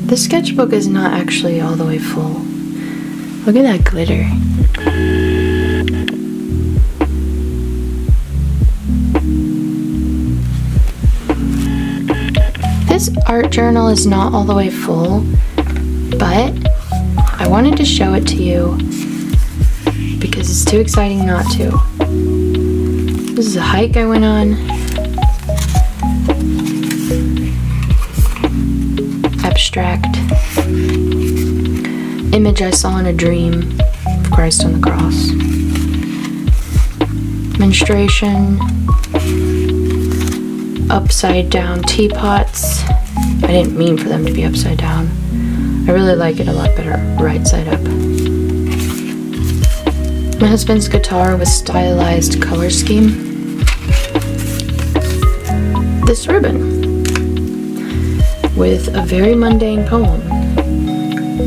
The sketchbook is not actually all the way full. Look at that glitter. This art journal is not all the way full, but I wanted to show it to you because it's too exciting not to. This is a hike I went on. Abstract image I saw in a dream of Christ on the cross. Menstruation. Upside down teapots. I didn't mean for them to be upside down. I really like it a lot better right side up. My husband's guitar with stylized color scheme. This ribbon with a very mundane poem,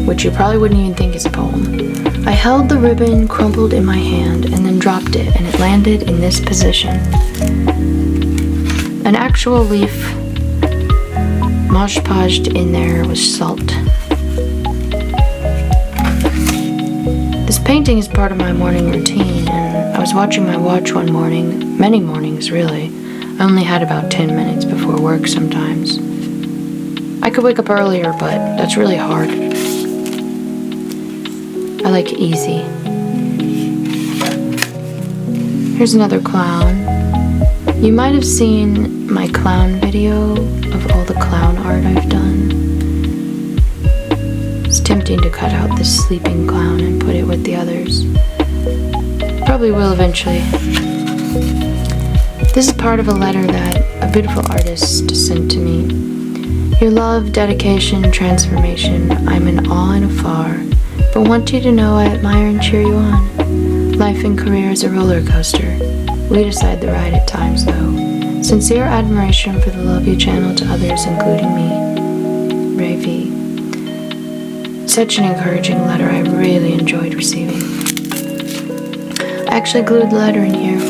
which you probably wouldn't even think is a poem. I held the ribbon crumpled in my hand and then dropped it, and it landed in this position. An actual leaf mosh podged in there with salt. This painting is part of my morning routine, and I was watching my watch one morning, many mornings really. I only had about 10 minutes before work sometimes. I could wake up earlier, but that's really hard. I like easy. Here's another clown. You might have seen my clown video of all the clown art I've done. It's tempting to cut out this sleeping clown and put it with the others. Probably will eventually. This is part of a letter that a beautiful artist sent to me. Your love, dedication, transformation, I'm in awe and afar, but want you to know I admire and cheer you on. Life and career is a roller coaster. We decide the ride at times, though. Sincere admiration for the love you channel to others, including me. Ray V. Such an encouraging letter. I really enjoyed receiving. I actually glued the letter in here.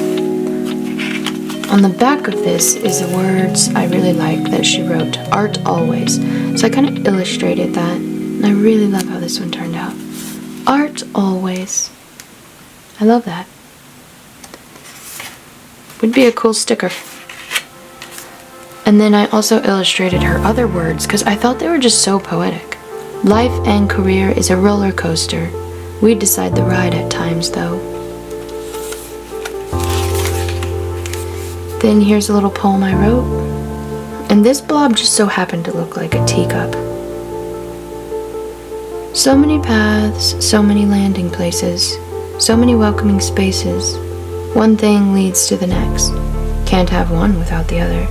On the back of this is the words I really like that she wrote. Art always. So I kind of illustrated that. And I really love how this one turned out. Art always. I love that. Would be a cool sticker. And then I also illustrated her other words because I thought they were just so poetic. Life and career is a roller coaster. We decide the ride at times, though. Then here's a little poem I wrote. And this blob just so happened to look like a teacup. So many paths, so many landing places, so many welcoming spaces. One thing leads to the next. Can't have one without the other.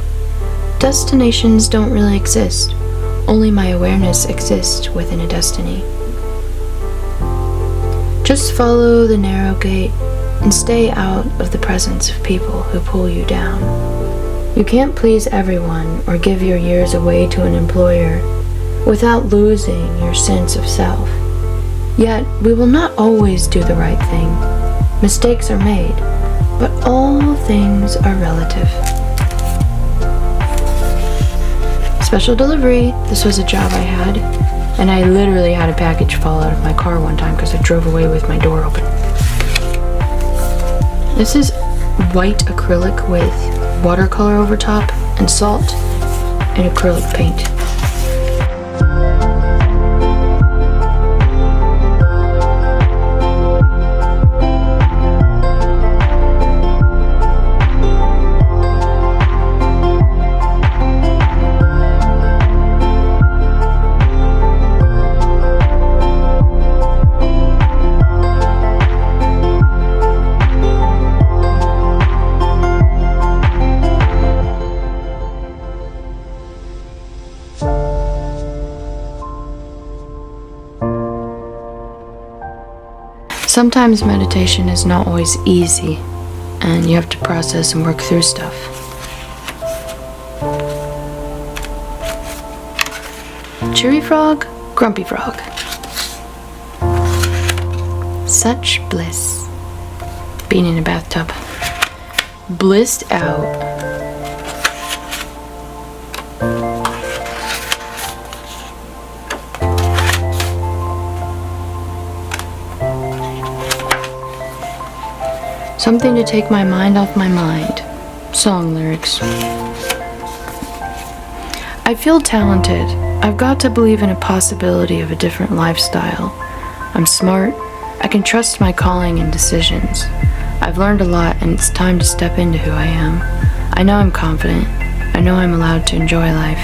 Destinations don't really exist. Only my awareness exists within a destiny. Just follow the narrow gate and stay out of the presence of people who pull you down. You can't please everyone or give your years away to an employer without losing your sense of self. Yet, we will not always do the right thing. Mistakes are made, but all things are relative. Special delivery. This was a job I had, and I literally had a package fall out of my car one time because I drove away with my door open. This is white acrylic with watercolor over top and salt and acrylic paint. Sometimes meditation is not always easy, and you have to process and work through stuff. Cheery frog, grumpy frog. Such bliss. Being in a bathtub. Blissed out. Something to take my mind off my mind. Song lyrics. I feel talented. I've got to believe in a possibility of a different lifestyle. I'm smart. I can trust my calling and decisions. I've learned a lot and it's time to step into who I am. I know I'm confident. I know I'm allowed to enjoy life.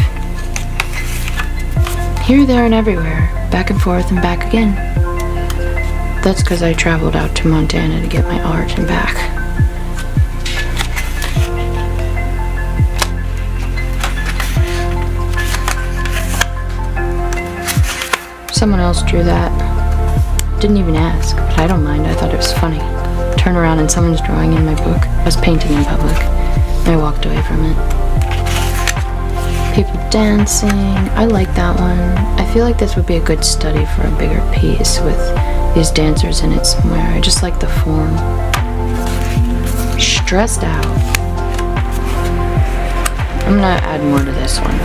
Here, there, and everywhere. Back and forth and back again. That's because I traveled out to Montana to get my art and back. Someone else drew that. Didn't even ask, but I don't mind. I thought it was funny. Turn around and someone's drawing in my book. I was painting in public, and I walked away from it. People dancing. I like that one. I feel like this would be a good study for a bigger piece with these dancers in it somewhere. I just like the form. Stressed out. I'm gonna add more to this one.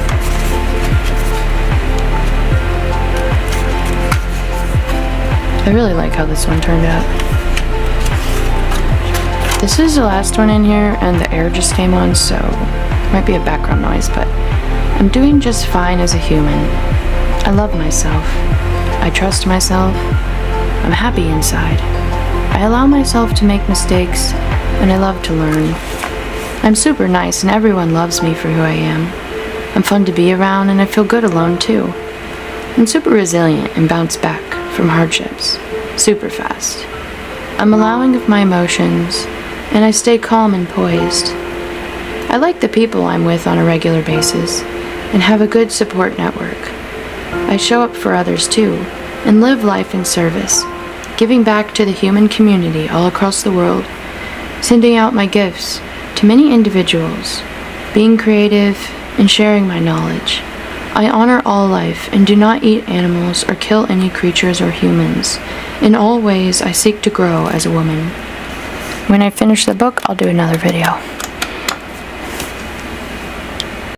I really like how this one turned out. This is the last one in here, and the air just came on, so it might be a background noise, but I'm doing just fine as a human. I love myself. I trust myself. I'm happy inside. I allow myself to make mistakes, and I love to learn. I'm super nice, and everyone loves me for who I am. I'm fun to be around, and I feel good alone, too. I'm super resilient and bounce back from hardships, super fast. I'm allowing of my emotions, and I stay calm and poised. I like the people I'm with on a regular basis, and have a good support network. I show up for others too, and live life in service, giving back to the human community all across the world, sending out my gifts to many individuals, being creative, and sharing my knowledge. I honor all life and do not eat animals or kill any creatures or humans. In all ways, I seek to grow as a woman. When I finish the book, I'll do another video.